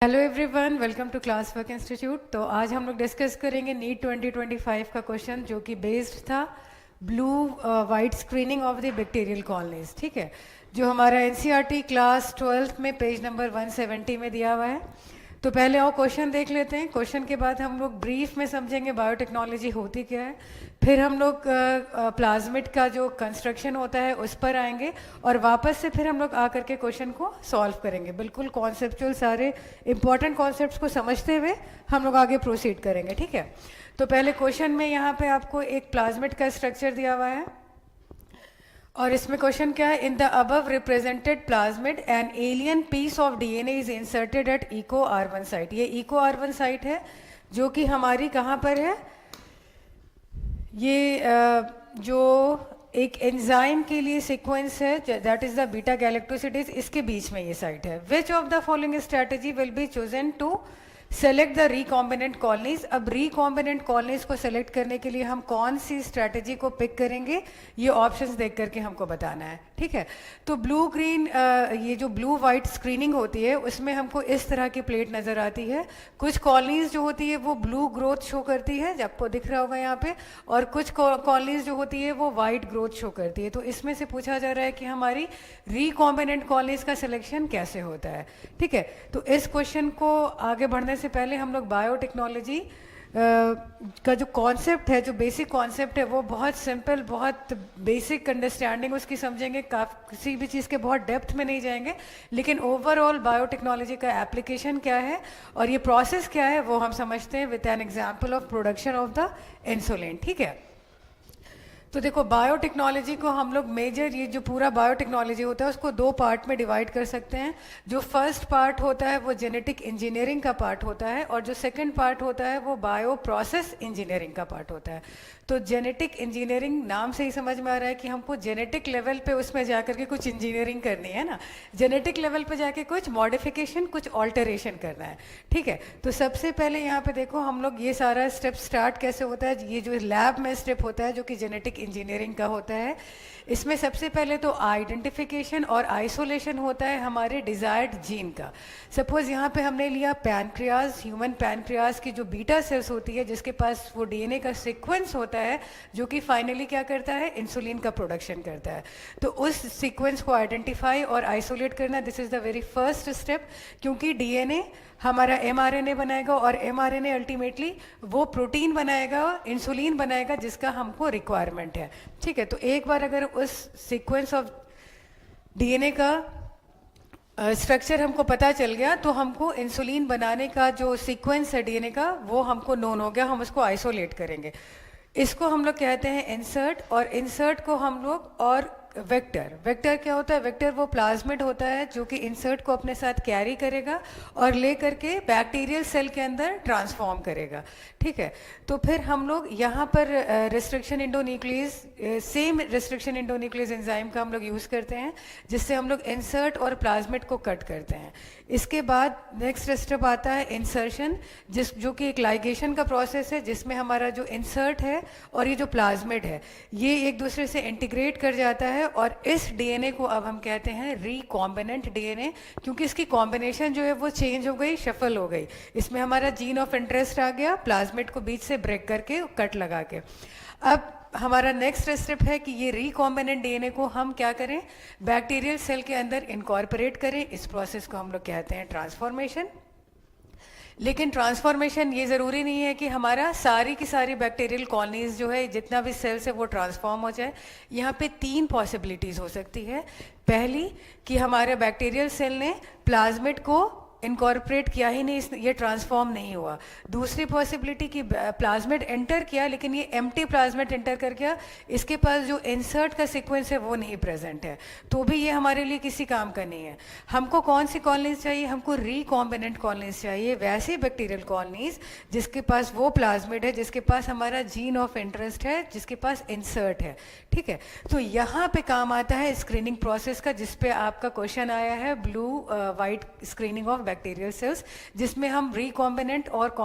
Hello everyone, welcome to class work institute. तो आज हम लोग डिस्कस करेंगे नीट 2025 का क्वेश्चन जो कि बेस्ड था blue white screening of the bacterial colonies. ठीक है, जो हमारा एनसीईआरटी क्लास 12th में पेज नंबर 170 में दिया हुआ है। तो पहले और क्वेश्चन देख लेते हैं। क्वेश्चन के बाद हम लोग ब्रीफ में समझेंगे बायोटेक्नोलॉजी होती क्या है, फिर हम लोग प्लाज्मिड का जो कंस्ट्रक्शन होता है उस पर आएंगे और वापस से फिर हम लोग आकर के क्वेश्चन को सॉल्व करेंगे। बिल्कुल कॉन्सेप्चुअल सारे इंपॉर्टेंट कॉन्सेप्ट्स को समझते हुए हम लोग आगे प्रोसीड करेंगे। ठीक है, तो पहले क्वेश्चन में यहाँ पे आपको एक प्लाज्मिड का स्ट्रक्चर दिया हुआ है और इसमें क्वेश्चन क्या है, in the above represented plasmid an alien piece of DNA is inserted at Eco R1 site. ये इको R1 साइट है जो कि हमारी कहाँ पर है, ये जो एक एंजाइम के लिए सीक्वेंस है that is the beta galactosidase, इसके बीच में ये साइट है। Which of the following strategy will be chosen to select the recombinant colonies. अब रिकॉम्बिनेंट कॉलोनीज को सेलेक्ट करने के लिए हम कौन सी स्ट्रैटेजी को पिक करेंगे, ये ऑप्शंस देख करके हमको बताना है। ठीक है, तो ब्लू ग्रीन ये जो ब्लू वाइट स्क्रीनिंग होती है उसमें हमको इस तरह की प्लेट नज़र आती है। कुछ कॉलोनीज जो होती है वो ब्लू ग्रोथ शो करती है, आपको दिख रहा होगा यहाँ पे, और कुछ कॉलोनीज जो होती है वो वाइट ग्रोथ शो करती है। तो इसमें से पूछा जा रहा है कि हमारी रिकॉम्बिनेंट कॉलोनीज का सिलेक्शन कैसे होता है। ठीक है, तो इस क्वेश्चन को आगे बढ़ने से पहले हम लोग बायोटेक्नोलॉजी का जो कॉन्सेप्ट है, जो बेसिक कॉन्सेप्ट है, वो बहुत सिंपल, बहुत बेसिक अंडरस्टैंडिंग उसकी समझेंगे। किसी भी चीज़ के बहुत डेप्थ में नहीं जाएंगे, लेकिन ओवरऑल बायोटेक्नोलॉजी का एप्लीकेशन क्या है और ये प्रोसेस क्या है वो हम समझते हैं with an example of production of the insulin. ठीक है, तो देखो बायोटेक्नोलॉजी को हम लोग मेजर, ये जो पूरा बायोटेक्नोलॉजी होता है उसको दो पार्ट में डिवाइड कर सकते हैं। जो फर्स्ट पार्ट होता है वो जेनेटिक इंजीनियरिंग का पार्ट होता है और जो सेकंड पार्ट होता है वो बायो प्रोसेस इंजीनियरिंग का पार्ट होता है। तो जेनेटिक इंजीनियरिंग नाम से ही समझ में आ रहा है कि हमको जेनेटिक लेवल पे उसमें जाकर के कुछ इंजीनियरिंग करनी है ना, जेनेटिक लेवल पे जाके कुछ मॉडिफिकेशन, कुछ ऑल्टरेशन करना है। ठीक है, तो सबसे पहले यहाँ पे देखो हम लोग ये सारा स्टेप स्टार्ट कैसे होता है। ये जो लैब में स्टेप होता है जो कि जेनेटिक इंजीनियरिंग का होता है, इसमें सबसे पहले तो आइडेंटिफिकेशन और आइसोलेशन होता है हमारे डिजायर्ड जीन का। सपोज यहाँ पे हमने लिया पैनक्रियाज, ह्यूमन पैनक्रियाज की जो बीटा सेल्स होती है जिसके पास वो डीएनए का सीक्वेंस होता है जो कि फाइनली क्या करता है, इंसुलिन का प्रोडक्शन करता है। तो उस सीक्वेंस को आइडेंटिफाई और आइसोलेट करना, this is the very first step, क्योंकि डीएनए हमारा एमआरएनए बनाएगा और एमआरएनए अल्टीमेटली वो प्रोटीन बनाएगा, इंसुलिन बनाएगा जिसका हमको रिक्वायरमेंट है। ठीक है, तो एक बार अगर उस सीक्वेंस ऑफ डीएनए का स्ट्रक्चर हमको पता चल गया तो हमको इंसुलिन बनाने का जो सीक्वेंस है डीएनए का वो हमको नोन हो गया, हम उसको आइसोलेट करेंगे। इसको हम लोग कहते हैं इंसर्ट, और इंसर्ट को हम लोग, और वेक्टर, वेक्टर क्या होता है, वेक्टर वो प्लाज्मिड होता है जो कि इंसर्ट को अपने साथ कैरी करेगा और ले करके बैक्टीरियल सेल के अंदर ट्रांसफॉर्म करेगा। ठीक है, तो फिर हम लोग यहाँ पर restriction endonuclease, same restriction endonuclease enzyme का हम लोग यूज़ करते हैं जिससे हम लोग इंसर्ट और प्लाज्मिड को कट करते हैं। इसके बाद नेक्स्ट स्टेप आता है इंसर्शन, जो कि एक लाइगेशन का प्रोसेस है जिसमें हमारा जो इंसर्ट है और ये जो प्लाज्मिड है ये एक दूसरे से इंटीग्रेट कर जाता है और इस डीएनए को अब हम कहते हैं रिकॉम्बिनेंट डीएनए, क्योंकि इसकी कॉम्बिनेशन जो है वो चेंज हो गई, शफल हो गई। इसमें हमारा जीन ऑफ इंटरेस्ट आ गया, प्लाज्मिड को बीच से ब्रेक करके कट लगा के। अब हमारा नेक्स्ट स्टेप है कि ये रिकॉम्बिनेंट डीएनए को हम क्या करें, बैक्टीरियल सेल के अंदर इनकॉर्पोरेट करें। इस प्रोसेस को हम लोग कहते हैं ट्रांसफॉर्मेशन। लेकिन ट्रांसफॉर्मेशन ये ज़रूरी नहीं है कि हमारा सारी की सारी बैक्टीरियल कॉलोनीज जो है, जितना भी सेल्स है वो ट्रांसफॉर्म हो जाए। यहाँ पे तीन पॉसिबिलिटीज़ हो सकती है। पहली कि हमारे बैक्टीरियल सेल ने प्लाज्मिड को इनकॉर्पोरेट किया ही नहीं, ये ट्रांसफॉर्म नहीं हुआ। दूसरी पॉसिबिलिटी कि प्लाज्मिड एंटर किया लेकिन ये एम्प्टी प्लाज्मिड एंटर कर गया, इसके पास जो इंसर्ट का सीक्वेंस है वो नहीं प्रेजेंट है, तो भी ये हमारे लिए किसी काम का नहीं है। हमको कौन सी कॉलोनीज चाहिए, हमको रिकॉम्बिनेंट कॉलोनीज चाहिए, वैसे बैक्टीरियल कॉलोनीज जिसके पास वो प्लाज्मिड है, जिसके पास हमारा जीन ऑफ इंटरेस्ट है, जिसके पास इंसर्ट है। ठीक है, तो यहाँ पे काम आता है स्क्रीनिंग प्रोसेस का, जिसपे आपका क्वेश्चन आया है blue white screening of bacterial cells, जिसमें हम रिकॉम्बिनेंट और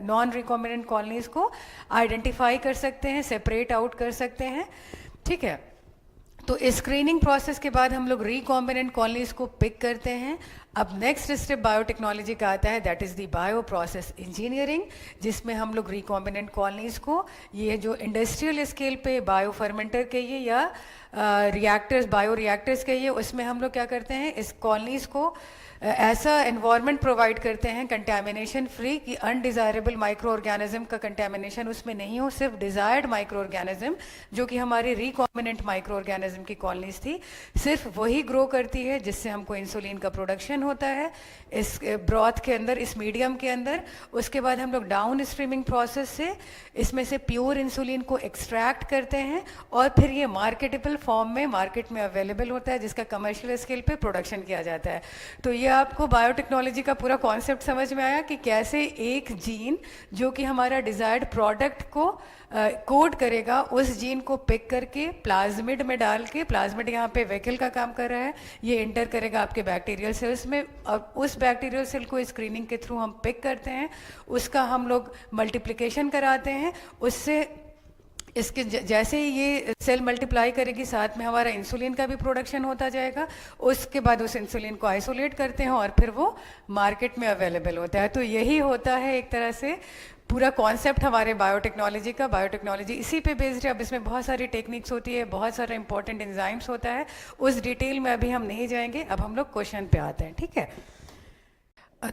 नॉन रिकॉम्बिनेंट कॉलोनीज को आइडेंटिफाई कर सकते हैं, सेपरेट आउट कर सकते हैं। ठीक है, तो स्क्रीनिंग प्रोसेस के बाद हम लोग रिकॉम्बिनेंट कॉलोनीज को पिक करते हैं। अब नेक्स्ट स्टेप बायोटेक्नोलॉजी का आता है, that is the bio process engineering, जिसमें हम लोग रिकॉम्बिनेंट कॉलोनीज़ को, ये जो इंडस्ट्रियल स्केल पे बायो फर्मेंटर कहिए या रिएक्टर्स, बायो रिएक्टर्स कहिए, उसमें हम लोग क्या करते हैं, इस कॉलोनीज़ को ऐसा एनवायरनमेंट प्रोवाइड करते हैं कंटेमिनेशन फ्री, कि अनडिज़ायरेबल माइक्रो ऑर्गेनिज्म का कंटेमिनेशन उसमें नहीं हो, सिर्फ डिज़ायर्ड माइक्रो ऑर्गेनिज्म जो कि हमारी रिकॉम्बिनेंट माइक्रो ऑर्गेनिज्म की कॉलोनीज थी, सिर्फ वही ग्रो करती है, जिससे हमको इंसुलिन का प्रोडक्शन होता है इस ब्रॉथ के अंदर, इस मीडियम के अंदर। उसके बाद हम लोग डाउन स्ट्रीमिंग प्रोसेस से इसमें से प्योर इंसुलिन को एक्सट्रैक्ट करते हैं और फिर ये मार्केटेबल फॉर्म में मार्केट में अवेलेबल होता है, जिसका कमर्शियल स्केल पे प्रोडक्शन किया जाता है। तो ये आपको बायोटेक्नोलॉजी का पूरा कॉन्सेप्ट समझ में आया कि कैसे एक जीन जो कि हमारा डिज़ायर्ड प्रोडक्ट को कोड करेगा, उस जीन को पिक करके प्लाज्मिड में डाल के, प्लाज्मिड यहाँ पे वेहिकल का काम कर रहा है, ये एंटर करेगा आपके बैक्टीरियल सेल्स में, और उस बैक्टीरियल सेल को स्क्रीनिंग के थ्रू हम पिक करते हैं, उसका हम लोग मल्टीप्लिकेशन कराते हैं, उससे इसके जैसे ही ये सेल मल्टीप्लाई करेगी, साथ में हमारा इंसुलिन का भी प्रोडक्शन होता जाएगा, उसके बाद उस इंसुलिन को आइसोलेट करते हैं और फिर वो मार्केट में अवेलेबल होता है। तो यही होता है एक तरह से पूरा कॉन्सेप्ट हमारे बायोटेक्नोलॉजी का। बायोटेक्नोलॉजी इसी पे बेस्ड है। अब इसमें बहुत सारी टेक्निक्स होती है, बहुत सारा इंपॉर्टेंट एंजाइम्स होता है, उस डिटेल में अभी हम नहीं जाएंगे। अब हम लोग क्वेश्चन पे आते हैं, ठीक है।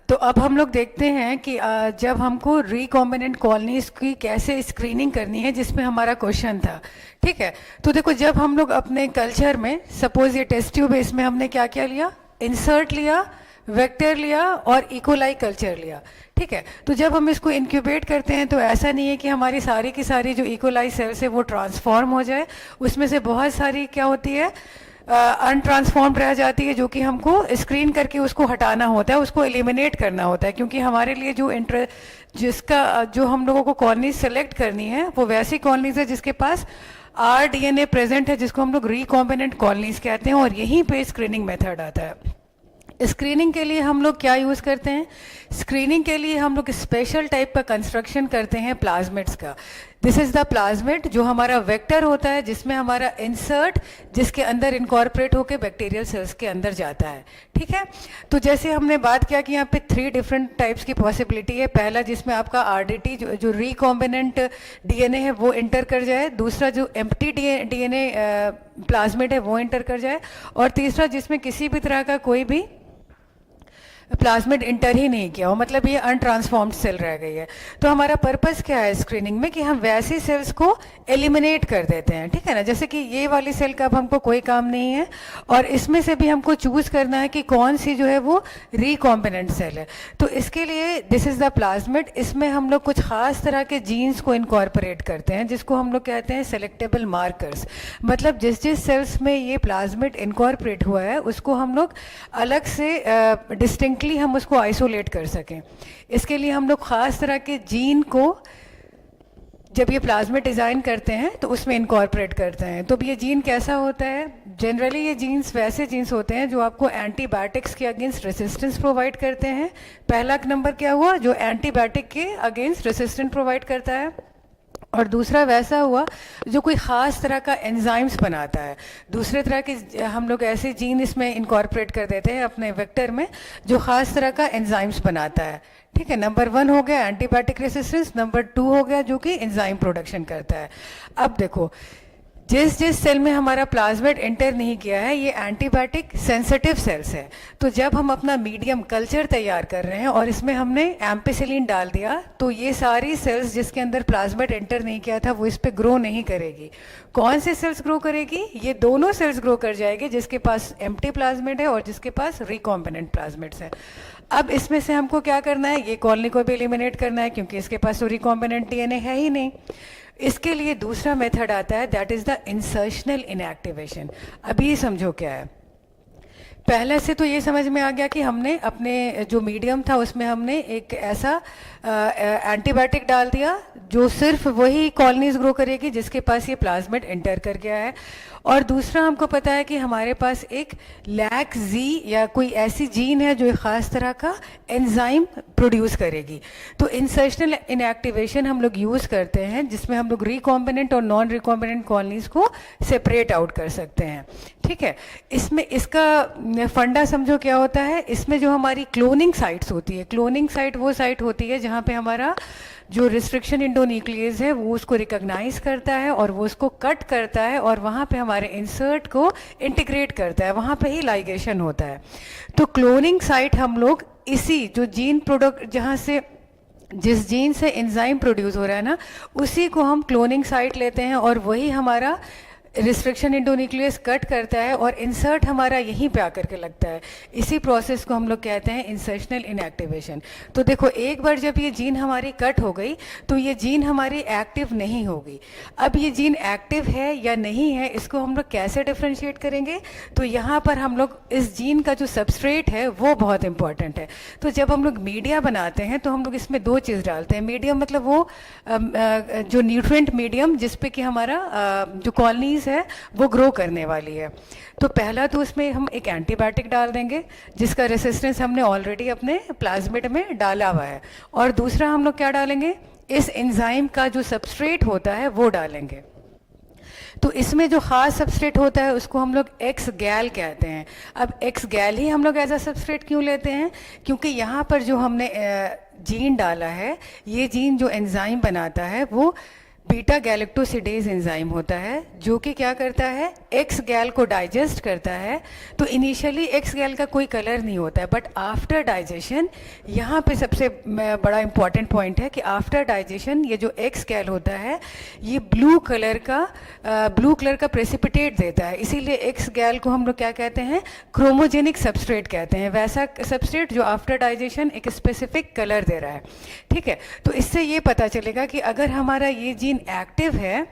तो अब हम लोग देखते हैं कि जब हमको रिकॉम्बिनेंट कॉलोनीज की कैसे स्क्रीनिंग करनी है, जिसमें हमारा क्वेश्चन था, ठीक है। तो देखो, जब हम लोग अपने कल्चर में, सपोज ये टेस्ट ट्यूब है, इसमें हमने क्या क्या लिया, इंसर्ट लिया, वेक्टर लिया और इकोलाई कल्चर लिया, ठीक है। तो जब हम इसको इंक्यूबेट करते हैं तो ऐसा नहीं है कि हमारी सारी की सारी जो इकोलाई सेल्स है वो ट्रांसफॉर्म हो जाए, उसमें से बहुत सारी क्या होती है, अनट्रांसफॉर्म्ड रह जाती है, जो कि हमको स्क्रीन करके उसको हटाना होता है, उसको एलिमिनेट करना होता है, क्योंकि हमारे लिए जो हम लोगों को कॉलोनीज सेलेक्ट करनी है वो वैसी कॉलोनीज है जिसके पास RDNA प्रेजेंट है, जिसको हम लोग रिकॉम्बिनेंट कॉलोनीज कहते हैं, और यहीं पे स्क्रीनिंग मेथड आता है। स्क्रीनिंग के लिए हम लोग क्या यूज़ करते हैं, स्क्रीनिंग के लिए हम लोग स्पेशल टाइप का कंस्ट्रक्शन करते हैं प्लाज्मिड्स का। दिस इज़ द प्लाज्मिड, जो हमारा वेक्टर होता है, जिसमें हमारा इंसर्ट, जिसके अंदर इनकॉर्पोरेट होकर बैक्टीरियल सेल्स के अंदर जाता है, ठीक है। तो जैसे हमने बात किया कि यहाँ पे 3 डिफरेंट टाइप्स की पॉसिबिलिटी है। पहला, जिसमें आपका RDT जो रिकॉम्बिनेंट DNA है वो इंटर कर जाए, दूसरा जो एम्प्टी DNA प्लाज्मिड है वो इंटर कर जाए, और तीसरा जिसमें किसी भी तरह का कोई भी प्लाज्मिड इंटर ही नहीं किया हो, मतलब ये अनट्रांसफॉर्म्ड सेल रह गई है। तो हमारा पर्पस क्या है स्क्रीनिंग में, कि हम वैसी सेल्स को एलिमिनेट कर देते हैं, ठीक है ना। जैसे कि ये वाली सेल का अब हमको कोई काम नहीं है, और इसमें से भी हमको चूज करना है कि कौन सी जो है वो रिकॉम्बिनेंट सेल है। तो इसके लिए दिस इज द प्लाज्मिड, इसमें हम लोग कुछ खास तरह के जीन्स को इनकॉर्पोरेट करते हैं, जिसको हम लोग कहते हैं सेलेक्टेबल मार्कर्स। मतलब जिस जिस सेल्स में ये प्लाज्मिड इनकॉर्पोरेट हुआ है, उसको हम लोग अलग से डिस्टिंक्ट हम उसको आइसोलेट कर सकें। इसके लिए हम लोग खास तरह के जीन को, जब ये प्लाज्मिड डिज़ाइन करते हैं तो उसमें इनकॉर्पोरेट करते हैं। तो ये जीन कैसा होता है, जनरली ये जीन्स वैसे जीन्स होते हैं जो आपको एंटीबायोटिक्स के अगेंस्ट रेसिस्टेंस प्रोवाइड करते हैं। पहला नंबर क्या हुआ, जो एंटीबायोटिक के अगेंस्ट रेसिस्टेंस प्रोवाइड करता है, और दूसरा वैसा हुआ जो कोई ख़ास तरह का एंजाइम्स बनाता है। दूसरे तरह के हम लोग ऐसे जीन इसमें इनकॉर्पोरेट कर देते हैं अपने वेक्टर में, जो ख़ास तरह का एंजाइम्स बनाता है, ठीक है। नंबर 1 हो गया एंटीबायोटिक रेसिस्टेंस, नंबर 2 हो गया जो कि एंजाइम प्रोडक्शन करता है। अब देखो, जिस जिस सेल में हमारा प्लाज्मिड एंटर नहीं किया है, ये एंटीबायोटिक सेंसिटिव सेल्स है। तो जब हम अपना मीडियम कल्चर तैयार कर रहे हैं और इसमें हमने एम्पिसिलिन डाल दिया, तो ये सारी सेल्स जिसके अंदर प्लाज्मिड एंटर नहीं किया था वो इस पे ग्रो नहीं करेगी। कौन से सेल्स ग्रो करेगी, ये दोनों सेल्स ग्रो कर जाएगी, जिसके पास एम्प्टी प्लाज्मिड है और जिसके पास रिकॉम्बिनेंट प्लाज्मिड्स है। अब इसमें से हमको क्या करना है, ये कॉलोनी को भी एलिमिनेट करना है, क्योंकि इसके पास तो रिकॉम्बिनेंट DNA है ही नहीं। इसके लिए दूसरा मेथड आता है, that is the insertional inactivation. अभी समझो क्या है। पहले से तो ये समझ में आ गया कि हमने अपने जो मीडियम था उसमें हमने एक ऐसा एंटीबायोटिक डाल दिया, जो सिर्फ वही कॉलोनीज ग्रो करेगी जिसके पास ये प्लाज्मिड एंटर कर गया है। और दूसरा हमको पता है कि हमारे पास एक लैक जी या कोई ऐसी जीन है जो एक ख़ास तरह का एंजाइम प्रोड्यूस करेगी। तो इंसर्शनल इनएक्टिवेशन हम लोग यूज़ करते हैं जिसमें हम लोग रिकॉम्बिनेंट और नॉन रिकॉम्बिनेंट कॉलोनीज को सेपरेट आउट कर सकते हैं। ठीक है, इसमें इसका फंडा समझो क्या होता है। इसमें जो हमारी क्लोनिंग साइट्स होती है, क्लोनिंग साइट वो साइट होती है जहाँ पे हमारा जो रिस्ट्रिक्शन इंडोन्यूक्लियस है वो उसको रिकॉग्नाइज करता है और वो उसको कट करता है और वहाँ पे हमारे इंसर्ट को इंटीग्रेट करता है, वहाँ पे ही लाइगेशन होता है। तो क्लोनिंग साइट हम लोग इसी जो जीन प्रोडक्ट जहाँ से जिस जीन से एंजाइम प्रोड्यूस हो रहा है ना, उसी को हम क्लोनिंग साइट लेते हैं और वही हमारा रिस्ट्रिक्शन इंडोन्यूक्लियस कट करता है और इंसर्ट हमारा यहीं पे आकर के लगता है। इसी प्रोसेस को हम लोग कहते हैं इंसर्शनल इनएक्टिवेशन। तो देखो, एक बार जब ये जीन हमारी कट हो गई तो ये जीन हमारी एक्टिव नहीं होगी। अब ये जीन एक्टिव है या नहीं है, इसको हम लोग कैसे डिफ्रेंशिएट करेंगे? तो यहाँ पर हम लोग इस जीन का जो सबस्ट्रेट है वो बहुत इंपॉर्टेंट है। तो जब हम लोग मीडिया बनाते हैं तो हम लोग इसमें दो चीज़ डालते हैं। मीडियम मतलब वो जो न्यूट्रिएंट मीडियम जिसपे कि हमारा जो कॉलोनीज है वो ग्रो करने वाली है। तो पहला तो उसमें हम एक एंटीबायोटिक डाल देंगे जिसका रेसिस्टेंस हमने ऑलरेडी अपने प्लाज्मिड में डाला हुआ है। और दूसरा हम लोग क्या डालेंगे, इस एंजाइम का जो सबस्ट्रेट होता है वो डालेंगे। तो इसमें जो खास सबस्ट्रेट होता है उसको हम लोग एक्स गैल कहते हैं। अब एक्स गैल ही हम लोग एज अ सबस्ट्रेट क्यों लेते हैं? क्योंकि यहाँ पर जो हमने जीन डाला है, ये जीन जो एंजाइम बनाता है वो बीटा गैलेक्टोसिडेज एंजाइम होता है जो कि क्या करता है, एक्स गैल को डाइजेस्ट करता है। तो इनिशियली एक्स गैल का कोई कलर नहीं होता है, बट आफ्टर डाइजेशन, यहाँ पे सबसे बड़ा इंपॉर्टेंट पॉइंट है कि आफ्टर डाइजेशन ये जो एक्स गैल होता है ये ब्लू कलर का प्रेसिपिटेट देता है। इसीलिए एक्स गैल को हम लोग क्या कहते हैं, क्रोमोजेनिक सबस्ट्रेट कहते हैं। वैसा सबस्ट्रेट जो आफ्टर डाइजेशन एक स्पेसिफिक कलर दे रहा है। ठीक है, तो इससे ये पता चलेगा कि अगर हमारा ये जीन एक्टिव है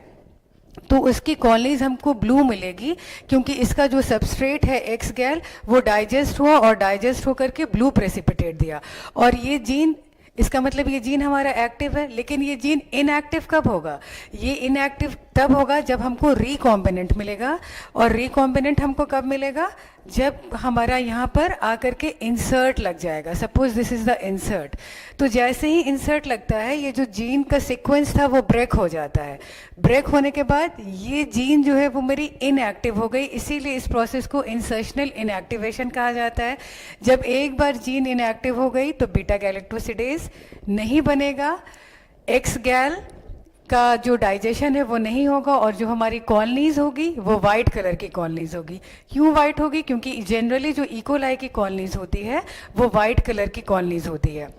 तो उसकी कॉलोनीज हमको ब्लू मिलेगी, क्योंकि इसका जो सबस्ट्रेट है एक्स गैल वो डाइजेस्ट हुआ और डाइजेस्ट होकर के ब्लू प्रेसिपिटेट दिया। और ये जीन, इसका मतलब ये जीन हमारा एक्टिव है। लेकिन ये जीन इनएक्टिव कब होगा? ये इनएक्टिव तब होगा जब हमको रिकॉम्बिनेंट मिलेगा। और रिकॉम्बिनेंट हमको कब मिलेगा? जब हमारा यहाँ पर आकर के इंसर्ट लग जाएगा। Suppose this is the insert. तो जैसे ही इंसर्ट लगता है ये जो जीन का सीक्वेंस था वो ब्रेक हो जाता है। ब्रेक होने के बाद ये जीन जो है वो मेरी इनएक्टिव हो गई। इसीलिए इस प्रोसेस को इंसर्शनल इनएक्टिवेशन कहा जाता है। जब एक बार जीन इनएक्टिव हो गई तो बीटा गैलेक्टोसिडेज नहीं बनेगा, एक्स गैल का जो डाइजेशन है वो नहीं होगा और जो हमारी कॉलोनीज होगी वो वाइट कलर की कॉलोनीज होगी। क्यों वाइट होगी? क्योंकि जनरली जो इकोलाई की कॉलोनीज होती है वो वाइट कलर की कॉलोनीज होती है,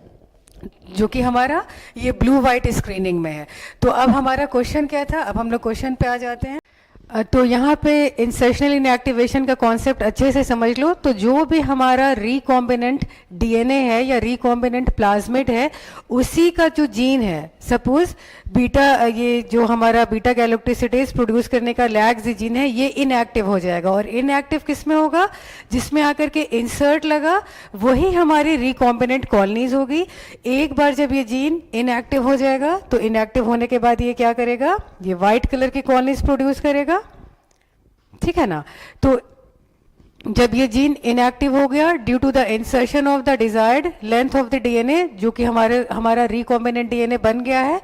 जो कि हमारा ये ब्लू वाइट स्क्रीनिंग में है। तो अब हमारा क्वेश्चन क्या था? अब हम लोग क्वेश्चन पे आ जाते हैं। तो यहाँ पे इंसर्शनल इनएक्टिवेशन का कॉन्सेप्ट अच्छे से समझ लो। तो जो भी हमारा रिकॉम्बिनेंट डीएनए है या रिकॉम्बिनेंट प्लाज्मिड है, उसी का जो जीन है, सपोज बीटा, ये जो हमारा बीटा गैलेक्टोसिडेज प्रोड्यूस करने का लैग जीन है, ये इनएक्टिव हो जाएगा। और इनएक्टिव किस में होगा? जिसमें आकर के इंसर्ट लगा वही हमारी रिकॉम्बिनेंट कॉलोनीज होगी। एक बार जब ये जीन इनएक्टिव हो जाएगा तो इनएक्टिव होने के बाद ये क्या करेगा? ये व्हाइट कलर की कॉलोनीज प्रोड्यूस करेगा। ठीक है ना? तो जब ये जीन इनएक्टिव हो गया due to the insertion of the desired length of the DNA, जो कि हमारा रिकॉम्बिनेंट डीएनए बन गया है,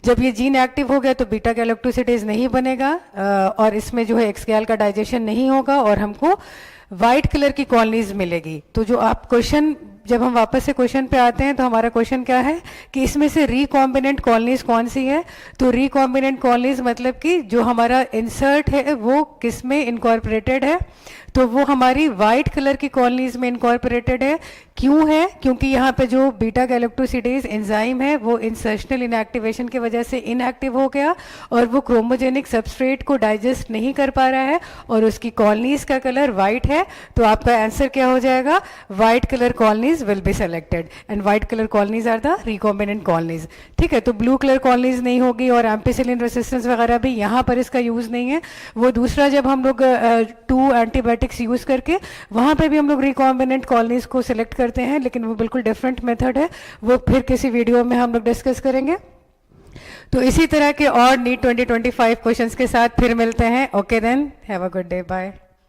जब ये जीन एक्टिव हो गया तो बीटा गैलेक्टोसिडेज नहीं बनेगा और इसमें जो है एक्स गैल का डाइजेशन नहीं होगा और हमको वाइट कलर की कॉलोनीज मिलेगी। तो जो आप क्वेश्चन, जब हम वापस से क्वेश्चन पे आते हैं तो हमारा क्वेश्चन क्या है कि इसमें से रिकॉम्बिनेंट कॉलोनीज कौन सी है? तो रिकॉम्बिनेंट कॉलोनीज मतलब कि जो हमारा इंसर्ट है वो किस में इनकॉर्पोरेटेड है? तो वो हमारी वाइट कलर की कॉलोनीज में इनकॉर्पोरेटेड है। क्यों है? क्योंकि यहाँ पे जो बीटा गैलेक्टोसिडेज एंजाइम है वो इंसर्शनल इनएक्टिवेशन की वजह से इनएक्टिव हो गया और वो क्रोमोजेनिक सबस्ट्रेट को डाइजेस्ट नहीं कर पा रहा है और उसकी कॉलोनीज का कलर वाइट है। तो आपका आंसर क्या हो जाएगा? White colour colonies will be selected and white colour colonies are the recombinant colonies. ठीक है, तो ब्लू कलर कॉलोनीज नहीं होगी और एम्पिसिलिन रेसिस्टेंस वगैरह भी यहाँ पर इसका यूज नहीं है। वो दूसरा जब हम लोग 2 एंटीबायोटिक्स यूज करके वहाँ पे भी हम लोग रिकॉम्बिनेंट कॉलोनीज को सिलेक्ट करते हैं, लेकिन वो बिल्कुल डिफरेंट मेथड है, वो फिर किसी वीडियो में हम लोग डिस्कस करेंगे। तो इसी तरह के और नीट 2025 क्वेश्चंस के साथ फिर मिलते हैं. Okay then, have a good day, bye.